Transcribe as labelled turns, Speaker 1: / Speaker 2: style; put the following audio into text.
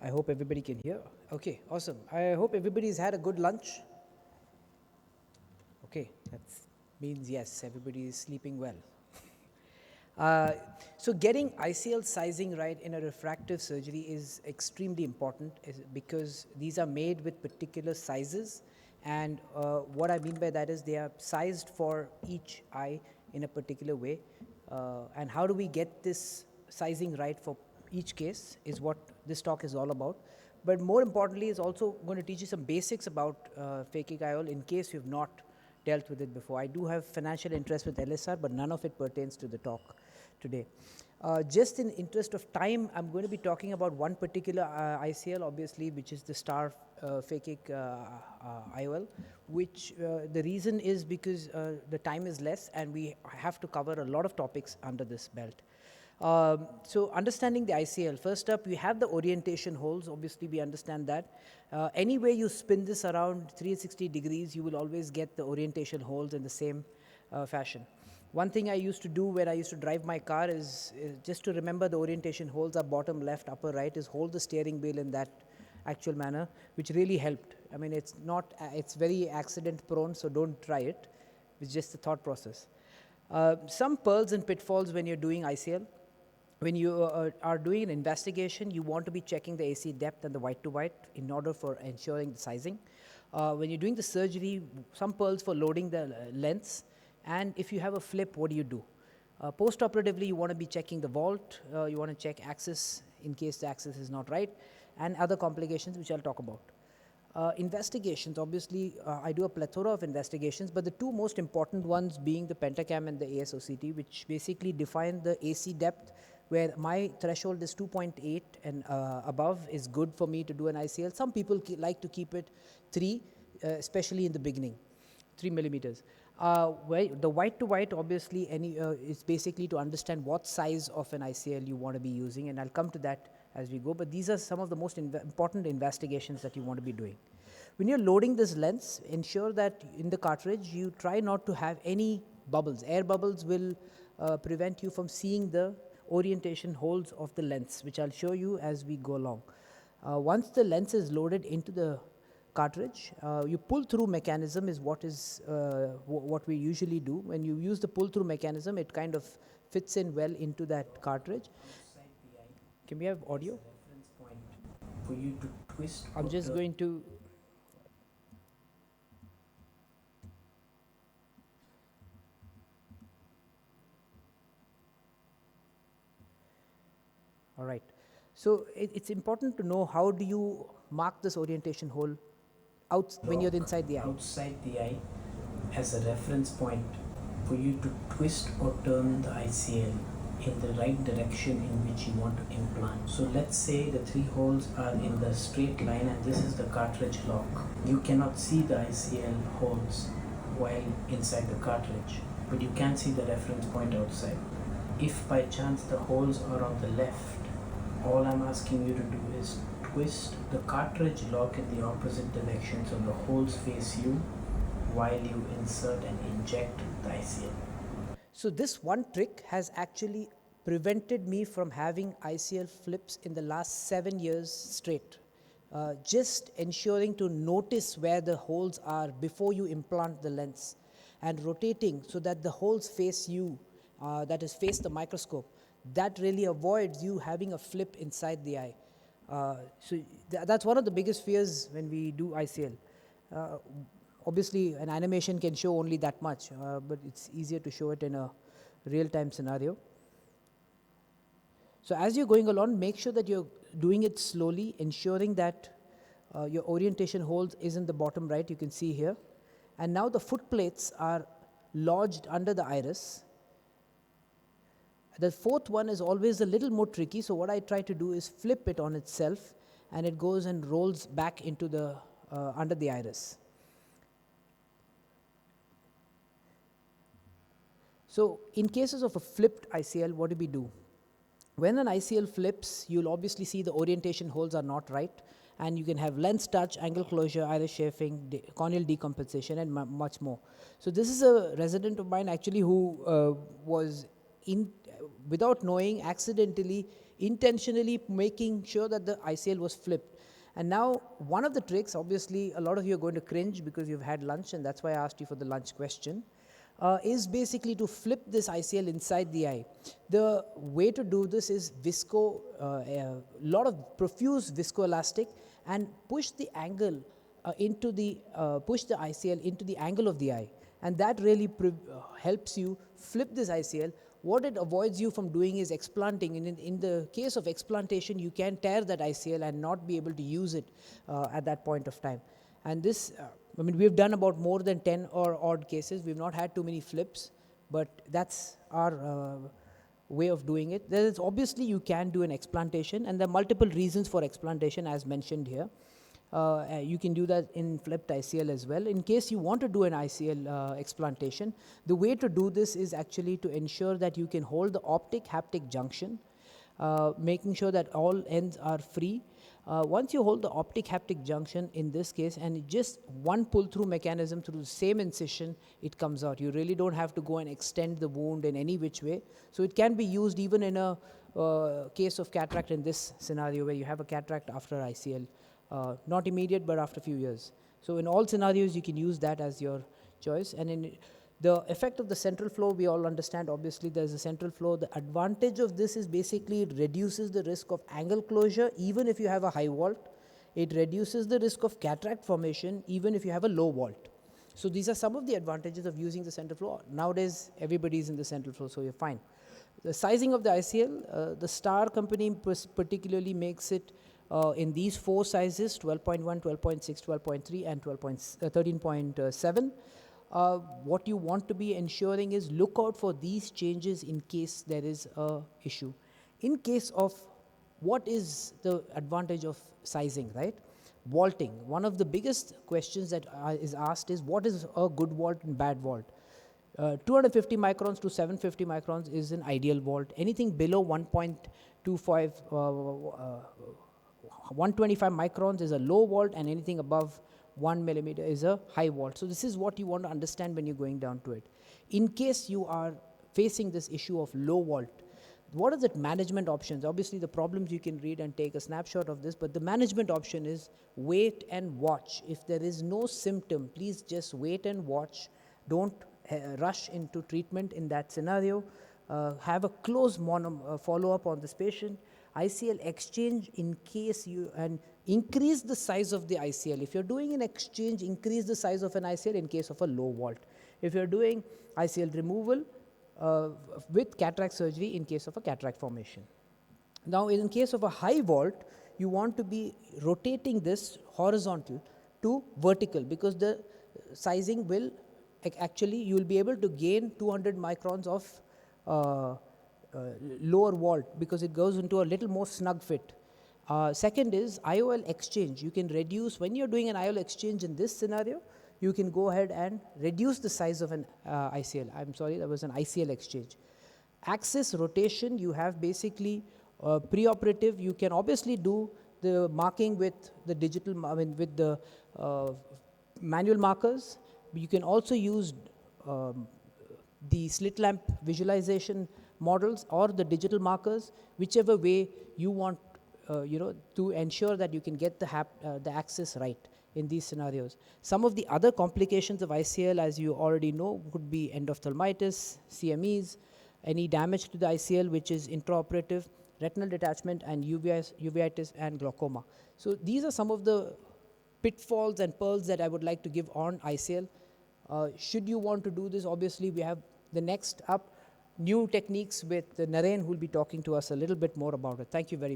Speaker 1: I hope everybody can hear. Okay, awesome. I hope everybody's had a good lunch. Okay, that means yes, everybody is sleeping well. So getting ICL sizing right in a refractive surgery is extremely important because these are made with particular sizes, and what I mean by that is they are sized for each eye in a particular way, and how do we get this sizing right for each case is what this talk is all about. But more importantly, is also going to teach you some basics about phakic IOL in case you've not dealt with it before. I do have financial interest with LSR, but none of it pertains to the talk today. Just in interest of time, I'm going to be talking about one particular ICL, obviously, which is the star phakic IOL, which the reason is because the time is less and we have to cover a lot of topics under this belt. So understanding the ICL, first up, we have the orientation holes. Obviously, we understand that. Any way you spin this around 360 degrees, you will always get the orientation holes in the same fashion. One thing I used to do when I used to drive my car is just to remember the orientation holes are bottom left, upper right, is hold the steering wheel in that actual manner, which really helped. I mean, it's not, it's very accident prone, so don't try it. It's just the thought process. Some pearls and pitfalls when you're doing ICL. When you are doing an investigation, you want to be checking the AC depth and the white to white in order for ensuring the sizing. When you're doing the surgery, some pearls for loading the lens. And if you have a flip, what do you do? Post-operatively, you want to be checking the vault. You want to check axis in case the axis is not right, and other complications which I'll talk about. Investigations, obviously, I do a plethora of investigations, but the two most important ones being the pentacam and the ASOCT, which basically define the AC depth, where my threshold is 2.8 and above is good for me to do an ICL. Some people like to keep it 3, especially in the beginning, 3 millimeters. Well, the white to white obviously is basically to understand what size of an ICL you want to be using, and I'll come to that as we go, but these are some of the most important investigations that you want to be doing. When you're loading this lens, ensure that in the cartridge you try not to have any bubbles. Air bubbles will prevent you from seeing the orientation holes of the lens, which I'll show you as we go along. Once the lens is loaded into the cartridge, you pull through mechanism is what we usually do. When you use the pull through mechanism, it kind of fits in well into that cartridge. Can we have audio?
Speaker 2: For you to twist.
Speaker 1: I'm just going to. All right. So it's important to know how do you mark this orientation hole when you're inside the eye.
Speaker 2: Outside the eye as a reference point for you to twist or turn the ICL in the right direction in which you want to implant. So let's say the 3 holes are in the straight line and this is the cartridge lock. You cannot see the ICL holes while inside the cartridge, but you can see the reference point outside. If by chance the holes are on the left, all I'm asking you to do is twist the cartridge lock in the opposite direction so the holes face you while you insert and inject the ICL.
Speaker 1: So this one trick has actually prevented me from having ICL flips in the last 7 years straight. Just ensuring to notice where the holes are before you implant the lens and rotating so that the holes face you, that is face the microscope. That really avoids you having a flip inside the eye. So that's one of the biggest fears when we do ICL. Obviously, an animation can show only that much, but it's easier to show it in a real-time scenario. So as you're going along, make sure that you're doing it slowly, ensuring that your orientation holes is in the bottom right, you can see here. And now the foot plates are lodged under the iris. The fourth one is always a little more tricky, so what I try to do is flip it on itself, and it goes and rolls back into the under the iris. So in cases of a flipped ICL, what do we do? When an ICL flips, you'll obviously see the orientation holes are not right, and you can have lens touch, angle closure, iris chafing, corneal decompensation, and much more. So this is a resident of mine actually who was without knowing, accidentally intentionally making sure that the ICL was flipped. And now, one of the tricks, obviously, a lot of you are going to cringe because you've had lunch, and that's why I asked you for the lunch question, is basically to flip this ICL inside the eye. The way to do this is a lot of profuse viscoelastic, and push the angle push the ICL into the angle of the eye. And that really helps you flip this ICL. What it avoids you from doing is explanting. In the case of explantation, you can tear that ICL and not be able to use it at that point of time. And this, I mean, we've done about more than 10 or odd cases. We've not had too many flips, but that's our way of doing it. There is obviously you can do an explantation, and there are multiple reasons for explantation as mentioned here. You can do that in flipped ICL as well. In case you want to do an ICL explantation, the way to do this is actually to ensure that you can hold the optic-haptic junction, making sure that all ends are free. Once you hold the optic-haptic junction in this case, and just one pull-through mechanism through the same incision, it comes out. You really don't have to go and extend the wound in any which way. So it can be used even in a case of cataract in this scenario where you have a cataract after ICL. Not immediate, but after a few years. So in all scenarios, you can use that as your choice. And in the effect of the central flow, we all understand, obviously, there's a central flow. The advantage of this is basically it reduces the risk of angle closure, even if you have a high vault. It reduces the risk of cataract formation, even if you have a low vault. So these are some of the advantages of using the central flow. Nowadays, everybody's in the central flow, so you're fine. The sizing of the ICL, the Star company particularly makes it in these 4 sizes, 12.1, 12.6, 12.3, and 13.7. What you want to be ensuring is look out for these changes in case there is a issue. In case of what is the advantage of sizing, right? Vaulting. One of the biggest questions that is asked is what is a good vault and bad vault? 250 microns to 750 microns is an ideal vault. Anything below 1.25 125 microns is a low vault, and anything above 1 millimeter is a high vault. So this is what you want to understand when you're going down to it. In case you are facing this issue of low vault, what are the management options? Obviously, the problems you can read and take a snapshot of this, but the management option is wait and watch. If there is no symptom, please just wait and watch. Don't rush into treatment in that scenario. Have a close follow-up on this patient. ICL exchange in case and increase the size of the ICL. If you're doing an exchange, increase the size of an ICL in case of a low vault. If you're doing ICL removal with cataract surgery in case of a cataract formation. Now, in case of a high vault, you want to be rotating this horizontal to vertical, because the sizing will actually, you will be able to gain 200 microns of lower vault because it goes into a little more snug fit. Second is IOL exchange. You can reduce, when you're doing an IOL exchange in this scenario, you can go ahead and reduce the size of an ICL. I'm sorry, that was an ICL exchange. Axis rotation, you have basically preoperative. You can obviously do the marking with the digital, with the manual markers. You can also use the slit lamp visualization models or the digital markers, whichever way you want, to ensure that you can get the axis right in these scenarios. Some of the other complications of ICL, as you already know, could be endophthalmitis, CMEs, any damage to the ICL which is intraoperative, retinal detachment, and uveitis and glaucoma. So these are some of the pitfalls and pearls that I would like to give on ICL. Should you want to do this, obviously we have the next up new techniques with Naren, who will be talking to us a little bit more about it. Thank you very much.